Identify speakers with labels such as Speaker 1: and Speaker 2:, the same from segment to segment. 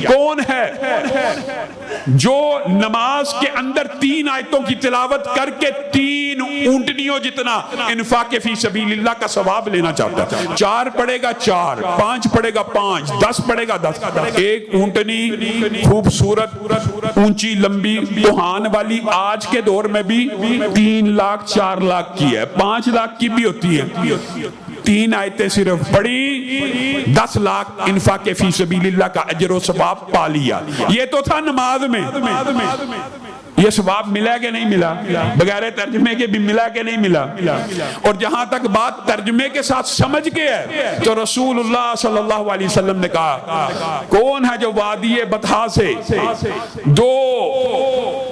Speaker 1: کون ہے جو نماز کے اندر 3 آیتوں کی تلاوت کر کے 3 اونٹنیوں جتنا انفاق فی سبیل اللہ کا ثواب لینا چاہتا ہے؟ 4 پڑھے گا 4، 5 پڑھے گا 5، 10 پڑھے گا 10۔ ایک اونٹنی خوبصورت اونچی لمبی کوہان والی آج کے دور میں بھی 3 لاکھ 4 لاکھ کی ہے، 5 لاکھ کی بھی ہوتی ہے۔ 3 آیتیں صرف پڑھی، 10 لاکھ انفاق فی سبیل اللہ کا اجر و ثواب پا لیا۔ یہ تو تھا نماز میں۔ یہ ثواب ملا کہ نہیں ملا؟ بغیر ترجمے کے بھی ملا کہ نہیں ملا؟ اور جہاں تک بات ترجمے کے ساتھ سمجھ کے ہے تو رسول اللہ صلی اللہ علیہ وسلم نے کہا کون ہے جو وادی بطحا سے 2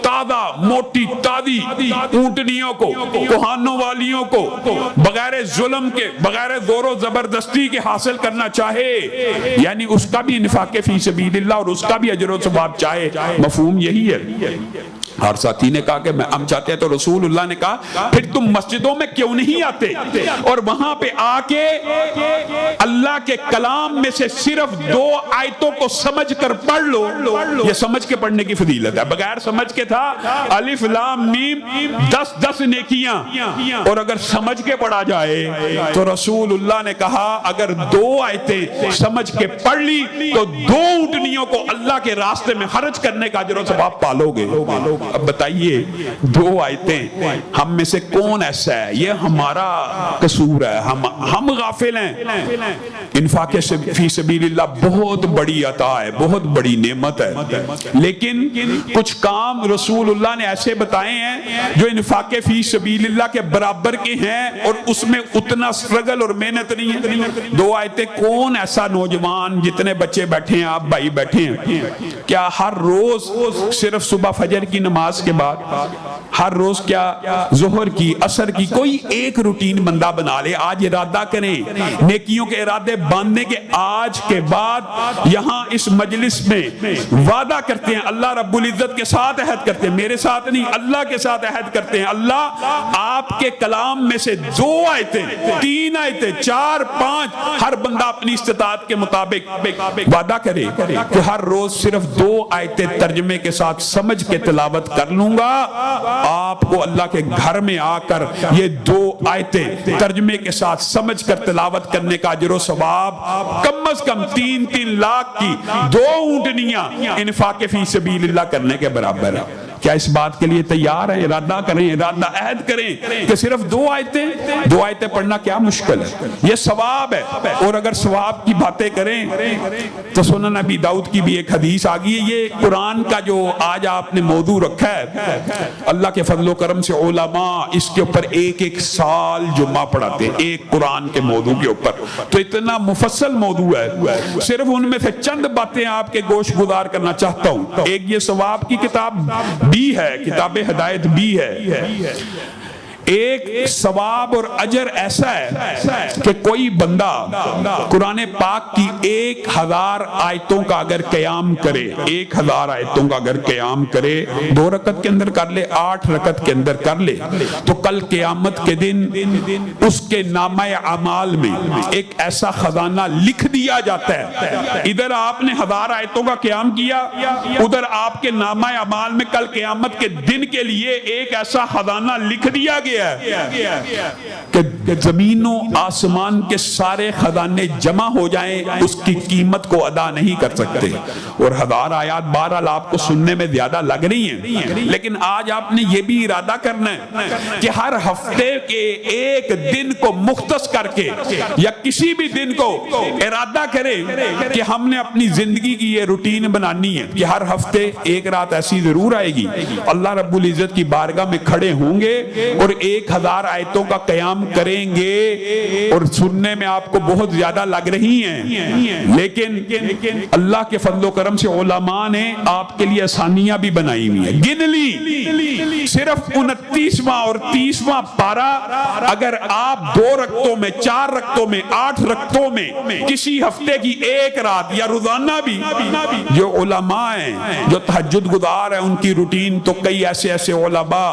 Speaker 1: تازہ موٹی تازی اونٹنیوں کو، کوہانوں والیوں کو بغیر ظلم کے، بغیر زور و زبردستی کے حاصل کرنا چاہے، یعنی اس کا بھی انفاق فی سبیل اللہ اور اس کا بھی اجر و ثواب چاہے۔ مفہوم یہی ہے۔ ہر ساتھی نے کہا کہ ہم چاہتے ہیں، تو رسول اللہ نے کہا پھر تم مسجدوں میں کیوں نہیں آتے اور وہاں پہ آ کے اللہ کے کلام میں سے صرف 2 آیتوں کو سمجھ کر پڑھ لو۔ یہ سمجھ کے پڑھنے کی فضیلت ہے، بغیر سمجھ کے تھا الف لام میم 10 نیکیاں، اور اگر سمجھ کے پڑھا جائے تو رسول اللہ نے کہا اگر 2 آیتیں سمجھ کے پڑھ لی تو 2 اونٹنیوں کو اللہ کے راستے میں خرچ کرنے کا اجر و ثواب پالو گے۔ اب بتائیے 2 آیتیں ہم میں سے کون ایسا ہے؟ یہ ہمارا قصور ہے، ہم غافل ہیں۔ انفاق فی سبیل اللہ بہت بڑی عطا ہے، بہت بڑی نعمت ہے، لیکن کچھ کام رسول اللہ نے ایسے بتائے ہیں جو انفاق فی سبیل اللہ کے برابر کے ہیں اور اس میں اتنا سٹرگل اور محنت نہیں ہے۔ 2 آیتیں کون ایسا نوجوان، جتنے بچے بیٹھے ہیں، آپ بھائی بیٹھے ہیں، کیا ہر روز صرف صبح فجر کی نماز کے بعد، ہر روز کیا ظہر کی، عصر کی، کوئی ایک روٹین بندہ بنا لے؟ آج ارادہ کریں، نیکیوں کے ارادے باندھنے کے آج کے بعد یہاں اس مجلس میں وعدہ کرتے ہیں، اللہ رب العزت کے ساتھ عہد کرتے ہیں، میرے ساتھ نہیں، اللہ کے ساتھ عہد کرتے ہیں، اللہ آپ کے کلام میں سے 2 آیتیں، 3 آیتیں، 4، 5، ہر بندہ اپنی استطاعت کے مطابق وعدہ کرے کہ ہر روز صرف 2 آیتیں ترجمے کے ساتھ سمجھ کے تلاوت کر لوں گا۔ آپ کو اللہ کے گھر میں آ کر یہ 2 آیتیں ترجمے کے ساتھ سمجھ کر تلاوت کرنے کا اجر و ثواب کم از کم 3 لاکھ کی 2 اونٹنیاں انفاق فی سبیل اللہ کرنے کے برابر ہے۔ کیا اس بات کے لیے تیار ہیں؟ ارادہ کریں، ارادہ عہد کریں کہ صرف 2 آیتیں پڑھنا کیا مشکل ہے؟ یہ ثواب ہے۔ اور اگر ثواب کی باتیں کریں تو سنن نبی داؤد کی بھی ایک حدیث آ گئی ہے۔ یہ قرآن کا جو آج آپ نے موضوع رکھا ہے، اللہ کے فضل و کرم سے علماء اس کے اوپر 1 سال جمعہ پڑھاتے ہیں، ایک قرآن کے موضوع کے اوپر، تو اتنا مفصل موضوع ہے، صرف ان میں سے چند باتیں آپ کے گوش گزار کرنا چاہتا ہوں۔ ایک یہ ثواب کی کتاب بھی ہے، کتاب ہدایت بھی ہے۔ ایک ثواب اور اجر ایسا ہے کہ کوئی بندہ قرآن پاک کی 1000 آیتوں کا اگر قیام کرے، 1000 آیتوں کا اگر قیام کرے، 2 رکعت کے اندر کر لے، 8 رکعت کے اندر کر لے، تو کل قیامت کے دن اس کے نامہ اعمال میں ایک ایسا خزانہ لکھ دیا جاتا ہے۔ ادھر آپ نے 1000 آیتوں کا قیام کیا، ادھر آپ کے نامہ اعمال میں کل قیامت کے دن کے لیے ایک ایسا خزانہ لکھ دیا گیا کہ زمین و آسمان کے سارے خزانے جمع ہو جائیں اس کی قیمت کو ادا نہیں کر سکتے۔ اور 1000 آیات بہرحال آپ کو سننے میں زیادہ لگ رہی ہیں، لیکن آج آپ نے یہ بھی ارادہ کرنا ہے کہ ہر ہفتے کے ایک دن کو مختص کر کے یا کسی بھی دن کو ارادہ کریں کہ ہم نے اپنی زندگی کی یہ روٹین بنانی ہے کہ ہر ہفتے ایک رات ایسی ضرور آئے گی، اللہ رب العزت کی بارگاہ میں کھڑے ہوں گے اور 1000 آیتوں کا قیام کریں گے، اور سننے میں آپ کو بہت زیادہ لگ رہی ہیں، لیکن اللہ کے فضل و کرم سے علماء نے آپ کے لیے آسانیاں بھی بنائی ہوئی ہیں۔ گن لی صرف 29واں اور 30واں پارہ اگر آپ 2 رکعتوں میں، 4 رکعتوں میں، 8 رکعتوں میں کسی ہفتے کی ایک رات یا روزانہ بھی، جو علماء ہیں جو تہجد گزار ہیں ان کی روٹین تو کئی ایسے علماء،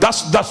Speaker 1: 10-10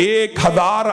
Speaker 1: 1000